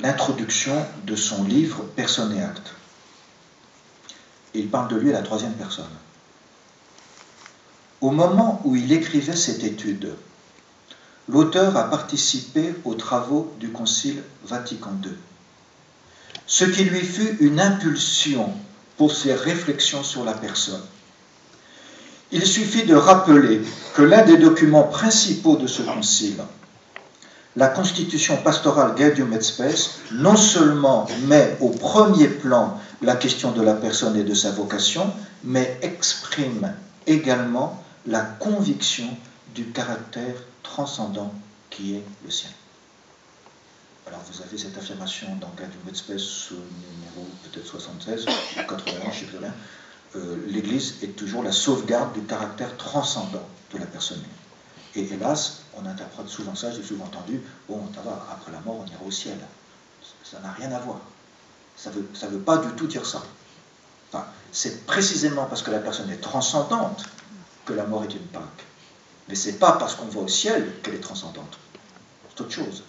l'introduction de son livre « Personne et acte ». Et il parle de lui à la troisième personne. Au moment où il écrivait cette étude, l'auteur a participé aux travaux du Concile Vatican II, ce qui lui fut une impulsion pour ses réflexions sur la personne. Il suffit de rappeler que l'un des documents principaux de ce concile, la Constitution pastorale Gaudium et Spes, non seulement met au premier plan la question de la personne et de sa vocation, mais exprime également la conviction du caractère transcendant qui est le sien. Alors vous avez cette affirmation dans Gaudium et Spes, numéro peut-être 76 ou 81, je ne sais plus rien. L'Église est toujours la sauvegarde du caractère transcendant de la personne humaine. Et hélas, on interprète souvent ça, j'ai souvent entendu, bon, ça va, après la mort, on ira au ciel. Ça n'a rien à voir. Ça veut pas du tout dire ça. Enfin, c'est précisément parce que la personne est transcendante que la mort est une Pâque. Mais c'est pas parce qu'on va au ciel qu'elle est transcendante. C'est autre chose.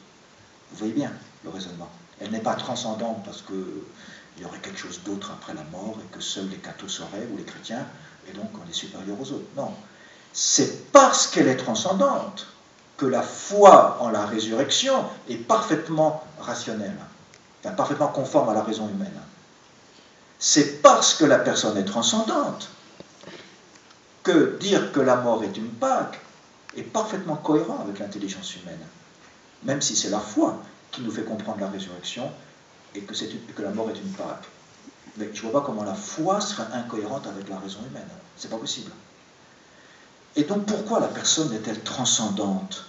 Vous voyez bien le raisonnement. Elle n'est pas transcendante parce qu'il y aurait quelque chose d'autre après la mort et que seuls les cathos sauraient, ou les chrétiens, et donc on est supérieur aux autres. Non. C'est parce qu'elle est transcendante que la foi en la résurrection est parfaitement rationnelle, enfin, parfaitement conforme à la raison humaine. C'est parce que la personne est transcendante que dire que la mort est une Pâque est parfaitement cohérent avec l'intelligence humaine, même si c'est la foi qui nous fait comprendre la résurrection et que la mort est une Pâque. Mais je ne vois pas comment la foi serait incohérente avec la raison humaine. C'est pas possible. Et donc, pourquoi la personne est-elle transcendante?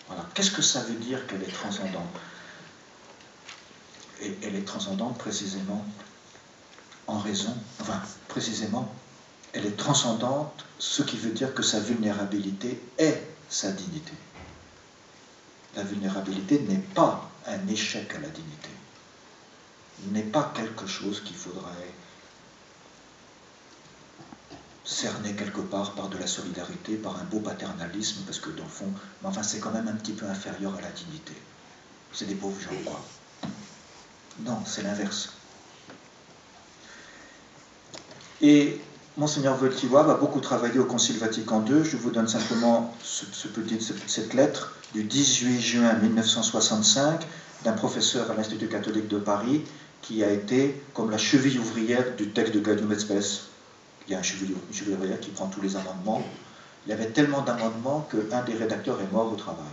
Voilà. Qu'est-ce que ça veut dire qu'elle est transcendante? Et elle est transcendante précisément en raison, enfin, précisément, elle est transcendante, ce qui veut dire que sa vulnérabilité est sa dignité. La vulnérabilité n'est pas un échec à la dignité, n'est pas quelque chose qu'il faudrait cerner quelque part par de la solidarité, par un beau paternalisme, parce que dans le fond, mais enfin c'est quand même un petit peu inférieur à la dignité. C'est des pauvres gens, quoi. Non, c'est l'inverse. Et Monseigneur Wojtyła a beaucoup travaillé au Concile Vatican II. Je vous donne simplement cette lettre du 18 juin 1965 d'un professeur à l'Institut catholique de Paris qui a été comme la cheville ouvrière du texte de Gaudium et Spes. Il y a une cheville ouvrière qui prend tous les amendements. Il y avait tellement d'amendements qu'un des rédacteurs est mort au travail.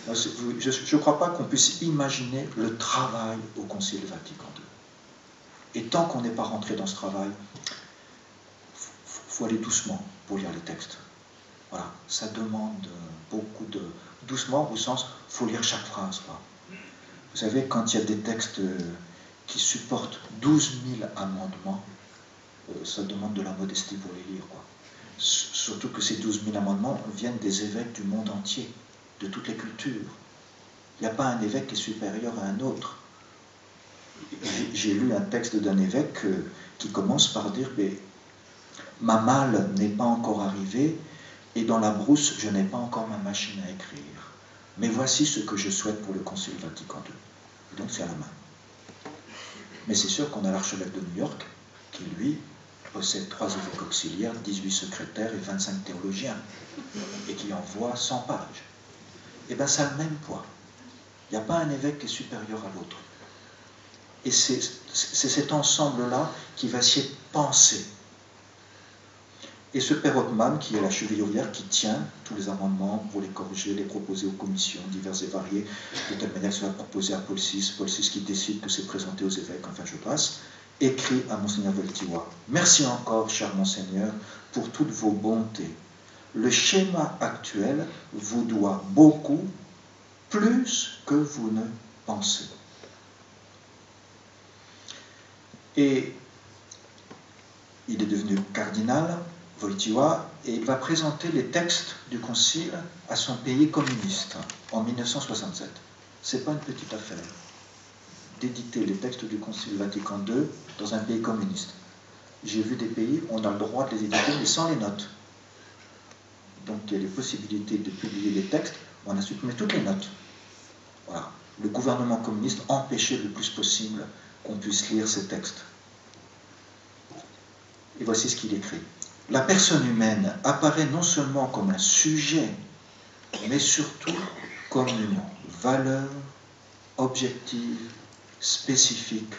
Je ne crois pas qu'on puisse imaginer le travail au Concile Vatican II. Et tant qu'on n'est pas rentré dans ce travail, il faut aller doucement pour lire les textes. Voilà, ça demande beaucoup de... Doucement, au sens, il faut lire chaque phrase, quoi. Vous savez, quand il y a des textes qui supportent 12 000 amendements, ça demande de la modestie pour les lire, quoi. Surtout que ces 12 000 amendements viennent des évêques du monde entier, de toutes les cultures. Il n'y a pas un évêque qui est supérieur à un autre. J'ai lu un texte d'un évêque qui commence par dire « Ma malle n'est pas encore arrivée et dans la brousse, je n'ai pas encore ma machine à écrire. Mais voici ce que je souhaite pour le Concile Vatican II. » Et donc c'est à la main. Mais c'est sûr qu'on a l'archevêque de New York qui, lui, possède 3 évêques auxiliaires, 18 secrétaires et 25 théologiens, et qui envoie 100 pages. Et bien ça a le même poids. Il n'y a pas un évêque qui est supérieur à l'autre. Et c'est cet ensemble-là qui va essayer de penser. Et ce père Ottman, qui est la cheville ouvrière, qui tient tous les amendements pour les corriger, les proposer aux commissions diverses et variées, de telle manière que ça va proposer à Paul VI qui décide que c'est présenté aux évêques, enfin je passe, écrit à Monseigneur Wojtyła. Merci encore, cher Monseigneur, pour toutes vos bontés. Le schéma actuel vous doit beaucoup, plus que vous ne pensez. Et il est devenu cardinal, Wojtyła, et il va présenter les textes du Concile à son pays communiste en 1967. Ce n'est pas une petite affaire d'éditer les textes du Concile Vatican II dans un pays communiste. J'ai vu des pays où on a le droit de les éditer, mais sans les notes. Donc il y a les possibilités de publier les textes, on a supprimé toutes les notes. Voilà. le gouvernement communiste empêchait le plus possible qu'on puisse lire ces textes. Et voici ce qu'il écrit. La personne humaine apparaît non seulement comme un sujet, mais surtout comme une valeur objective, spécifique,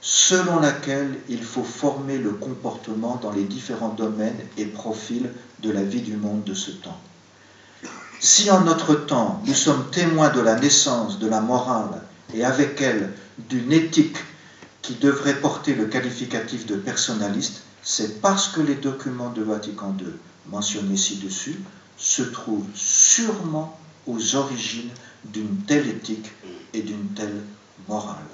selon laquelle il faut former le comportement dans les différents domaines et profils de la vie du monde de ce temps. Si en notre temps, nous sommes témoins de la naissance de la morale et avec elle d'une éthique qui devrait porter le qualificatif de personnaliste, c'est parce que les documents de Vatican II mentionnés ci-dessus se trouvent sûrement aux origines d'une telle éthique et d'une telle morale.